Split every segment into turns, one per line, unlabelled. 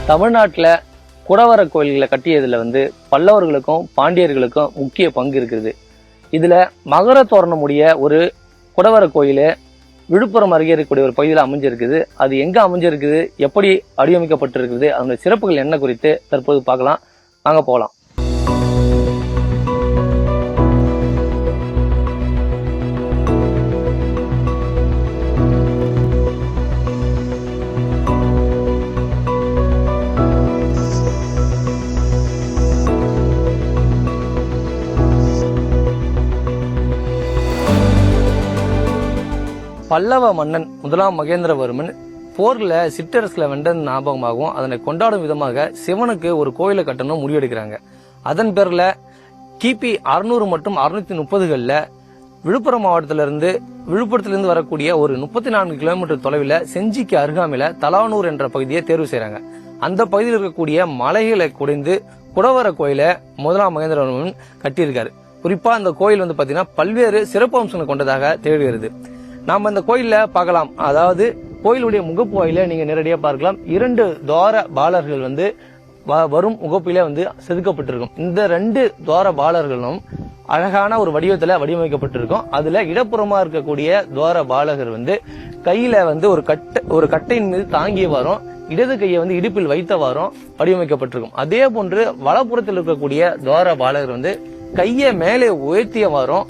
தமிழ்நாட்டில் குடவர கோயில்களை கட்டியதுல பல்லவர்களுக்கும் பாண்டியர்களுக்கும் முக்கிய பங்கு இருக்குது. இதுல மகர தோரணமுடைய ஒரு குடவர கோயில் விழுப்புரம் அருகே இருக்கக்கூடிய ஒரு பகுதியில் அமைஞ்சிருக்குது. அது எங்க அமைஞ்சிருக்குது, எப்படி வடிவமைக்கப்பட்டிருக்குது, அதனுடைய சிறப்புகள் என்ன குறித்து தற்போது பார்க்கலாம். வாங்க போகலாம். பல்லவ மன்னன் முதலாம் மகேந்திரவர்மன் போர்ல சிற்றரசுல வென்ற ஞாபகமாகவும் அதனை கொண்டாடும் விதமாக சிவனுக்கு ஒரு கோயிலை கட்டணும் முடிவெடுக்கிறாங்க. அதன் பேர்ல கிபி 600 மற்றும் 630களில் விழுப்புரம் விழுப்புரத்திலிருந்து வரக்கூடிய ஒரு 34 கிலோமீட்டர் தொலைவில் செஞ்சிக்கு அருகாமையில தலானூர் என்ற பகுதியை தேர்வு செய்யறாங்க. அந்த பகுதியில் இருக்கக்கூடிய மலைகளை குடைந்து குடவர கோயிலை முதலாம் மகேந்திரவர்மன் கட்டியிருக்காரு. குறிப்பா அந்த கோயில் பாத்தீங்கன்னா பல்வேறு சிறப்பு அம்சங்கள் கொண்டதாக திகழ்கிறது. நாம இந்த கோயில்ல பார்க்கலாம். அதாவது கோயிலுடைய முகப்பு வாயில நீங்க நேரடியா பார்க்கலாம். 2 துவார பாலர்கள் வரும் முகப்பிலே செதுக்கப்பட்டிருக்கும். இந்த 2 துவார பாலர்களும் அழகான ஒரு வடிவத்துல வடிவமைக்கப்பட்டிருக்கும். அதுல இடப்புறமா இருக்கக்கூடிய துவார பாலகர் கையில ஒரு கட்டையின் மீது தாங்கிய வாரம், இடது கையை இடுப்பில் வைத்தவாறும் வடிவமைக்கப்பட்டிருக்கும். அதே போன்று வலப்புறத்தில் இருக்கக்கூடிய துவார பாலகர் கையை மேலே உயர்த்தியவாறும்,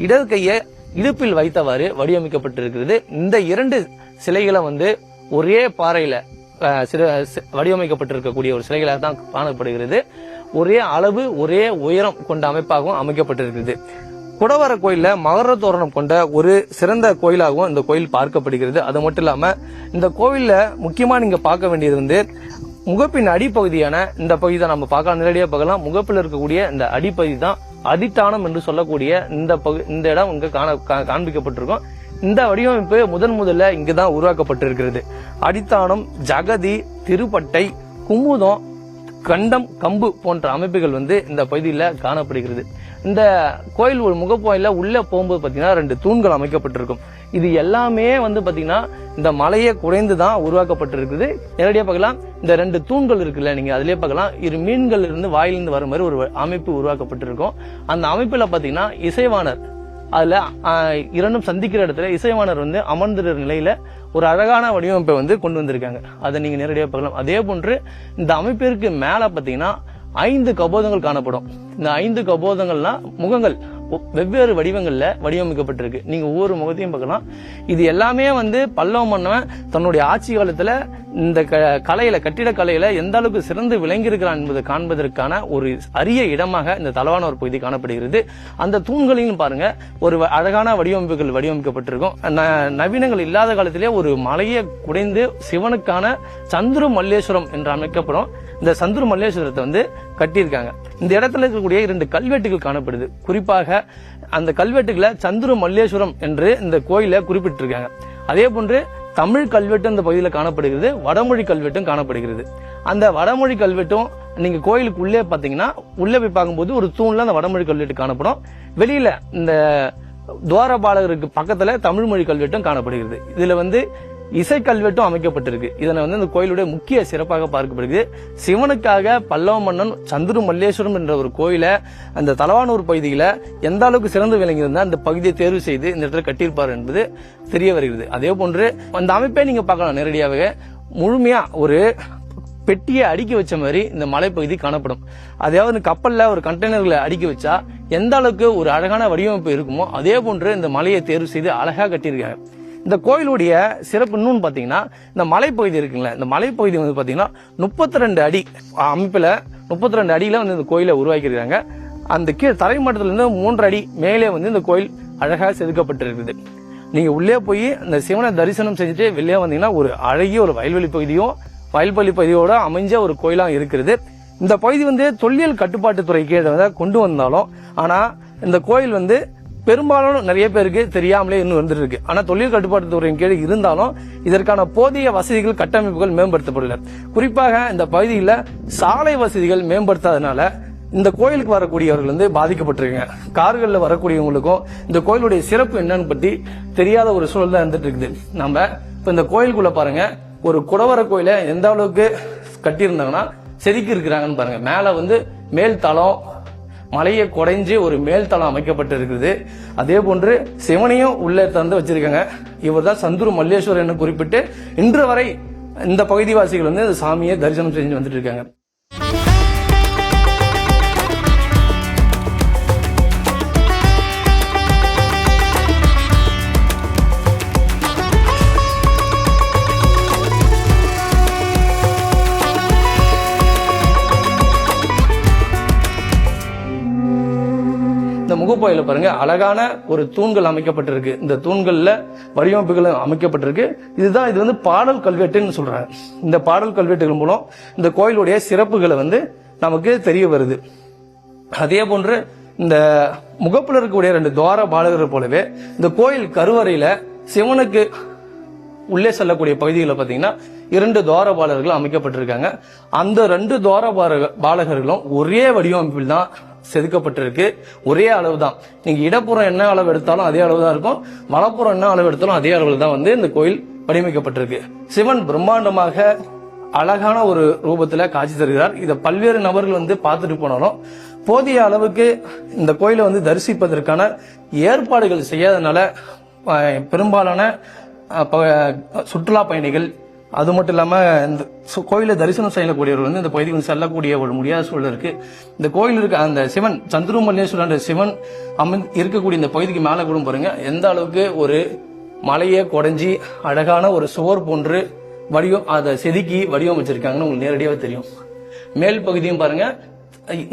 இடது கையை இடுப்பில் வைத்தவாறு வடிவமைக்கப்பட்டிருக்கிறது. இந்த 2 சிலைகளும் ஒரே பாறையில வடிவமைக்கப்பட்டிருக்கக்கூடிய ஒரு சிலைகளாக தான் காணப்படுகிறது. ஒரே அளவு ஒரே உயரம் கொண்ட அமைப்பாகவும் அமைக்கப்பட்டிருக்கிறது. குடவர கோயில்ல மகர தோரணம் கொண்ட ஒரு சிறந்த கோயிலாகவும் இந்த கோயில் பார்க்கப்படுகிறது. அது மட்டும் இல்லாம இந்த கோயில்ல முக்கியமா நீங்க பார்க்க வேண்டியது முகப்பின் அடிப்பகுதியான இந்த பகுதி தான். நம்ம பார்க்கலாம், நேரடியாக பார்க்கலாம். முகப்பில் இருக்கக்கூடிய இந்த அடிப்பகுதி தான் அதித்தானம் என்று சொல்லக்கூடிய இந்த இடம் இங்க காண்பிக்கப்பட்டிருக்கும். இந்த வடிவமைப்பு முதல்ல இங்குதான் உருவாக்கப்பட்டிருக்கிறது. அடித்தானம், ஜகதி, திருப்பட்டை, குமுதம், கண்டம், கம்பு போன்ற அமைப்புகள் இந்த பகுதியில காணப்படுகிறது. இந்த கோயில் ஒரு முகப்பாயில உள்ள போகும்போது பாத்தீங்கன்னா 2 தூண்கள் அமைக்கப்பட்டிருக்கும். இது எல்லாமே பாத்தீங்கன்னா இந்த மலையை குறைந்துதான் உருவாக்கப்பட்டிருக்குது. நேரடியா பார்க்கலாம், இந்த 2 தூண்கள் இருக்குல்ல, நீங்க அதிலே பார்க்கலாம். 2 மீன்கள் இருந்து வாயிலிருந்து வர மாதிரி ஒரு அமைப்பு உருவாக்கப்பட்டிருக்கும். அந்த அமைப்புல பாத்தீங்கன்னா இசைவாணர், அதுல 2ம் சந்திக்கிற இடத்துல இசைவாணர் அமர்ந்திருக்கிற நிலையில ஒரு அழகான வடிவமைப்பை கொண்டு வந்திருக்காங்க. அதை நீங்க நேரடியாக பார்க்கலாம். அதே போன்று இந்த அமைப்பிற்கு மேல பாத்தீங்கன்னா 5 கபோதங்கள் காணப்படும். இந்த 5 கபோதங்கள்லாம் முகங்கள் வெவ்வேறு வடிவங்கள்ல வடிவமைக்கப்பட்டிருக்கு. நீங்க ஒவ்வொரு முகத்தையும் பார்க்கலாம். இது எல்லாமே பல்லவ மன்னன் தன்னுடைய ஆட்சி காலத்துல இந்த கட்டிட கலையில எந்த அளவுக்கு சிறந்து விளங்கி இருக்கிறான் என்பதை காண்பதற்கான ஒரு அரிய இடமாக இந்த தலவானூர் பகுதி காணப்படுகிறது. அந்த தூண்களையும் பாருங்க, ஒரு அழகான வடிவமைப்புகள் வடிவமைக்கப்பட்டிருக்கும். நவீனங்கள் இல்லாத காலத்திலே ஒரு மலையை குடைந்து சிவனுக்கான சந்துரு மல்லேஸ்வரம் என்று அமைக்கப்படும் இந்த சந்துரு மல்லேஸ்வரத்தை கட்டியிருக்காங்க. இந்த இடத்துல இருக்கக்கூடிய 2 கல்வெட்டுகள் காணப்படுது. குறிப்பாக அந்த கல்வெட்டுகளை சந்துரு மல்லேஸ்வரம் என்று இந்த கோயில குறிப்பிட்டிருக்காங்க. அதே போன்று தமிழ் கல்வெட்டு இந்த பகுதியில் காணப்படுகிறது, வடமொழி கல்வெட்டும் காணப்படுகிறது. அந்த வடமொழி கல்வெட்டும் நீங்க கோயிலுக்கு உள்ளே பாத்தீங்கன்னா, உள்ளே போய் பார்க்கும்போது ஒரு தூண்ல அந்த வடமொழி கல்வெட்டு காணப்படும். வெளியில இந்த துவாரபாலகருக்கு பக்கத்துல தமிழ் மொழி கல்வெட்டும் காணப்படுகிறது. இதுல இசை கல்வெட்டும் அமைக்கப்பட்டிருக்கு. இதனை இந்த கோயிலுடைய முக்கிய சிறப்பாக பார்க்கப்படுகிறது. சிவனுக்காக பல்லவ மன்னன் சந்துரு மல்லேஸ்வரம் என்ற ஒரு கோயிலை அந்த தலவானூர் பகுதியில எந்த அளவுக்கு சிறந்து விளங்கியிருந்தா அந்த பகுதியை தேர்வு செய்து இந்த இடத்துல கட்டியிருப்பார் என்பது தெரிய வருகிறது. அதே போன்று அந்த அமைப்பை நீங்க பார்க்கலாம். நேரடியாகவே முழுமையா ஒரு பெட்டியை அடுக்கி வச்ச மாதிரி இந்த மலைப்பகுதி காணப்படும். அதாவது கப்பல்ல ஒரு கண்டெய்னர்களை அடுக்கி வச்சா எந்த அளவுக்கு ஒரு அழகான வடிவமைப்பு இருக்குமோ அதே போன்று இந்த மலையை தேர்வு செய்து அழகா கட்டியிருக்காங்க. இந்த கோயிலுடைய சிறப்பு இன்னும் பாத்தீங்கன்னா, இந்த மலைப்பகுதி இருக்குங்களா, இந்த மலைப்பகுதி பாத்தீங்கன்னா 32 அடி அமைப்புல 32 அடியில இந்த கோயிலை உருவாக்கியிருக்காங்க. அந்த கீழ் தரைமட்டத்துல இருந்து 3 அடி மேலே இந்த கோயில் அழகாக செதுக்கப்பட்டிருக்குது. நீங்க உள்ளே போய் இந்த சிவனை தரிசனம் செஞ்சுட்டு வெளியே வந்தீங்கன்னா ஒரு அழகிய ஒரு வயல்வெளி பகுதியோட அமைஞ்ச ஒரு கோயிலா இருக்கிறது. இந்த பகுதி தொல்லியல் கட்டுப்பாட்டுத்துறை கீழே கொண்டு வந்தாலும், ஆனா இந்த கோயில் பெரும்பாலும் நிறைய பேருக்கு தெரியாமலே இன்னும் வந்துட்டு இருக்கு. ஆனா தொழில் கட்டுப்பாட்டு துறையின் கீழ் இருந்தாலும் இதற்கான போதிய வசதிகள், கட்டமைப்புகள் மேம்படுத்தப்படல. குறிப்பாக இந்த பகுதியில் சாலை வசதிகள் மேம்படுத்தாதனால இந்த கோயிலுக்கு வரக்கூடியவர்கள் பாதிக்கப்பட்டிருக்காங்க. கார்களில் வரக்கூடியவங்களுக்கும் இந்த கோயிலுடைய சிறப்பு என்னன்னு பத்தி தெரியாத ஒரு சூழல் தான் இருந்துட்டு இருக்குது. நம்ம இப்ப இந்த கோயிலுக்குள்ள பாருங்க, ஒரு குடவர கோயிலை எந்த அளவுக்கு கட்டியிருந்தாங்கன்னா செதுக்கி இருக்கிறாங்கன்னு பாருங்க. மேல வந்து மேல் தளம் மலையை குடைஞ்சு ஒரு மேல் தளம் அமைக்கப்பட்டு இருக்குது. அதே போன்று சிவனையும் உள்ளே தந்து வச்சிருக்காங்க. இவர் தான் சந்துரு மல்லேஸ்வரர் என்று குறிப்பிட்டு இன்று வரை இந்த பகுதிவாசிகள் வந்து அந்த சாமியை தரிசனம் செஞ்சு வந்துட்டு இருக்காங்க. இந்த முகப்பாயில பாருங்க அழகான ஒரு தூண்கள் அமைக்கப்பட்டிருக்கு. இந்த தூண்கள்ல வடிவமைப்புகள் அமைக்கப்பட்டிருக்கு. இது வந்து பாடல் கல்வெட்டுன்னு சொல்றாங்க. இந்த பாடல் கல்வெட்டுகள் மூலம் இந்த கோயிலுடைய சிறப்புகளை வந்து நமக்கு தெரிய வருது. அதே போன்று இந்த முகப்புல இருக்கக்கூடிய 2 துவார பாலகர்கள் போலவே இந்த கோயில் கருவறையில சிவனுக்கு உள்ளே செல்லக்கூடிய பகுதிகளில் பாத்தீங்கன்னா 2 துவாரபாலகர்கள் அமைக்கப்பட்டிருக்காங்க. அந்த 2 துவார பாலகர்களும் ஒரே வடிவமைப்பில் தான் செதுக்கப்பட்டிருக்கு. ஒரே அளவு தான். நீங்க இடப்புறம் என்ன அளவு எடுத்தாலும் அதே அளவு தான் இருக்கும். வலப்புறம் என்ன அளவு எடுத்தாலும் அதே அளவில் தான் வந்து இந்த கோயில் வடிவமைக்கப்பட்டிருக்கு. சிவன் பிரம்மாண்டமாக அழகான ஒரு ரூபத்துல காட்சி தருகிறார். இதை பல்வேறு நபர்கள் வந்து பார்த்துட்டு போனாலும் போதிய அளவுக்கு இந்த கோயிலை வந்து தரிசிப்பதற்கான ஏற்பாடுகள் செய்யாதனால பெரும்பாலான சுற்றுலா பயணிகள் அது மட்டும் இல்லாம இந்த கோயிலை தரிசனம் செய்யக்கூடியவர்கள் வந்து இந்த பகுதிக்கு செல்லக்கூடிய ஒரு முடியாத சூழல் இருக்கு. இந்த கோயில் இருக்க அந்த சிவன் சந்துரு மல்லேஸ்வரர் சிவன் இருக்கக்கூடிய இந்த பகுதிக்கு மேல கூட பாருங்க எந்த அளவுக்கு ஒரு மலையை குடைஞ்சி அழகான ஒரு சுவர் போன்று அதை செதுக்கி வடிவமைச்சிருக்காங்கன்னு உங்களுக்கு நேரடியாவே தெரியும். மேல் பகுதியும் பாருங்க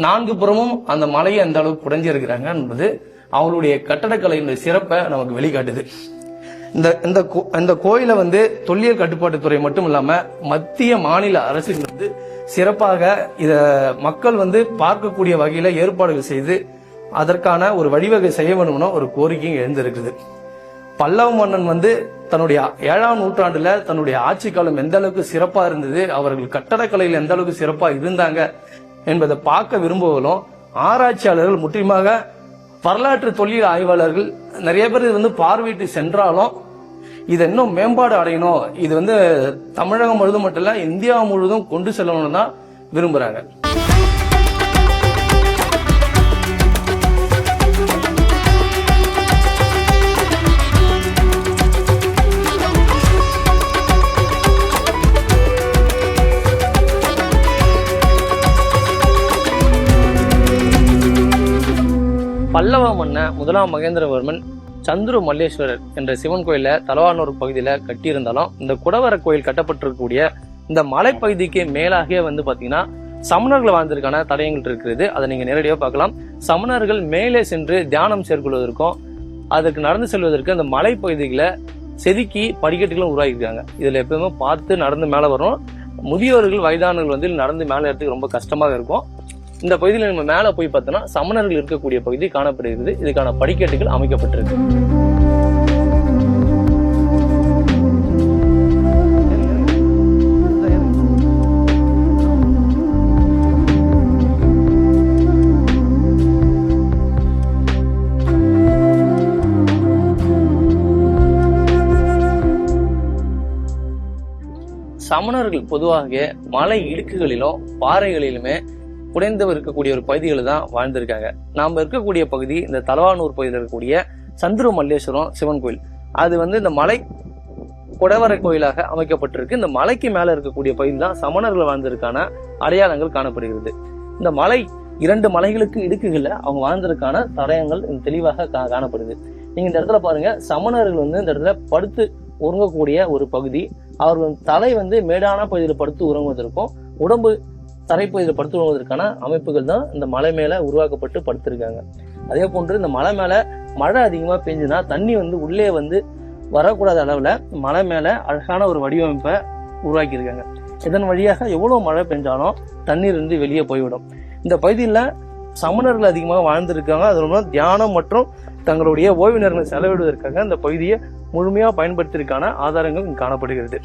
4 புறமும் அந்த மலையை எந்த அளவுக்கு குடைஞ்சி இருக்கிறாங்க என்பது அவங்களுடைய கட்டடக்கலையினுடைய சிறப்பை நமக்கு வெளிக்காட்டுது. இந்த கோயிலை வந்து தொல்லியல் கட்டுப்பாட்டுத்துறை மட்டும் இல்லாம மத்திய மாநில அரசுகள் வந்து சிறப்பாக இத மக்கள் வந்து பார்க்கக்கூடிய வகையில ஏற்பாடுகள் செய்து அதற்கான ஒரு வழிவகை செய்ய வேணும்னு ஒரு கோரிக்கையும் எழுந்திருக்குது. பல்லவ மன்னன் வந்து தன்னுடைய 7ஆம் நூற்றாண்டுல தன்னுடைய ஆட்சி காலம் எந்த அளவுக்கு சிறப்பா இருந்தது, அவர்கள் கட்டடக்கலையில் எந்த அளவுக்கு சிறப்பா இருந்தாங்க என்பதை பார்க்க விரும்புவதும் ஆராய்ச்சியாளர்கள் முற்றிலுமாக வரலாற்று தொல்லியல் ஆய்வாளர்கள் நிறைய பேர் இது வந்து பார்வையிட்டு சென்றாலும் இது இன்னும் மேம்பாடு அடையணும், இது வந்து தமிழகம் முழுவதும் மட்டும் இல்ல இந்தியா முழுவதும் கொண்டு செல்லணும்னு தான் விரும்புறாங்க. பல்லவ மன்னன் 1ஆம் மகேந்திரவர்மன் சந்துரு மல்லேஸ்வரர் என்ற சிவன் கோயில தலவானூர் பகுதியில கட்டியிருந்தாலும் இந்த குடவர கோயில் கட்டப்பட்டிருக்கக்கூடிய இந்த மலைப்பகுதிக்கு மேலாக வந்து பாத்தீங்கன்னா சமணர்கள் வாழ்ந்ததற்கான தடயங்கள் இருக்கிறது. அதை நீங்க நேரடியாக பார்க்கலாம். சமணர்கள் மேலே சென்று தியானம் செயற்கொள்வதற்கும் அதற்கு நடந்து செல்வதற்கு அந்த மலைப்பகுதிகளை செதுக்கி படிக்கட்டுகளும் உருவாக்கியிருக்காங்க. இதுல எப்பவுமே பார்த்து நடந்து மேல வரும். முதியோர்கள் வயதானவர்கள் வந்து நடந்து மேல ஏறதுக்கு ரொம்ப கஷ்டமாக இருக்கும். இந்த பகுதியில் நம்ம மேல போய் பார்த்தோம்னா சமணர்கள் இருக்கக்கூடிய பகுதி காணப்படுகிறது. இதுக்கான படிக்கட்டுகள் அமைக்கப்பட்டிருக்கு. சமணர்கள் பொதுவாக மலை இடுக்குகளிலும் பாறைகளிலுமே குடைந்து இருக்கக்கூடிய ஒரு பகுதிகளில் தான் வாழ்ந்திருக்காங்க. நாம இருக்கக்கூடிய பகுதி இந்த தலவானூர் பகுதியில் இருக்கக்கூடிய சந்துரு மல்லேஸ்வரம் சிவன் கோயில். அது வந்து இந்த மலை குடவரை கோயிலாக அமைக்கப்பட்டிருக்கு. இந்த மலைக்கு மேல இருக்கக்கூடிய பகுதி தான் சமணர்கள் வாழ்ந்ததற்கான அடையாளங்கள் காணப்படுகிறது. இந்த மலை 2 மலைகளுக்கு இடுக்குகள்ல அவங்க வாழ்ந்ததற்கான தடயங்கள் தெளிவாக காணப்படுது. நீங்க இந்த இடத்துல பாருங்க, சமணர்கள் வந்து இந்த இடத்துல படுத்து உறங்கக்கூடிய ஒரு பகுதி. அவர்கள் தலை வந்து மேடான பகுதியில் படுத்து உறங்குவதற்கும் உடம்பு தரைப்பகுதியில் படுத்து உறங்குவதற்கான அமைப்புகள் தான் இந்த மலை மேல உருவாக்கப்பட்டு படுத்திருக்காங்க. அதே போன்று இந்த மலை மேல மழை அதிகமா பெஞ்சுன்னா தண்ணி வந்து உள்ளே வந்து வரக்கூடாத அளவுல மலை மேல அழகான ஒரு வடிவமைப்பை உருவாக்கியிருக்காங்க. இதன் வழியாக எவ்வளவு மழை பெஞ்சாலும் தண்ணீர் இருந்து வெளியே போய்விடும். இந்த பகுதியில் சமணர்கள் அதிகமாக வாழ்ந்திருக்காங்க. அது மூலம் தியானம் மற்றும் தங்களுடைய ஓய்வு நேரங்களை செலவிடுவதற்காக இந்த பகுதியை முழுமையாக பயன்படுத்தியிருக்கான ஆதாரங்கள் காணப்படுகிறது.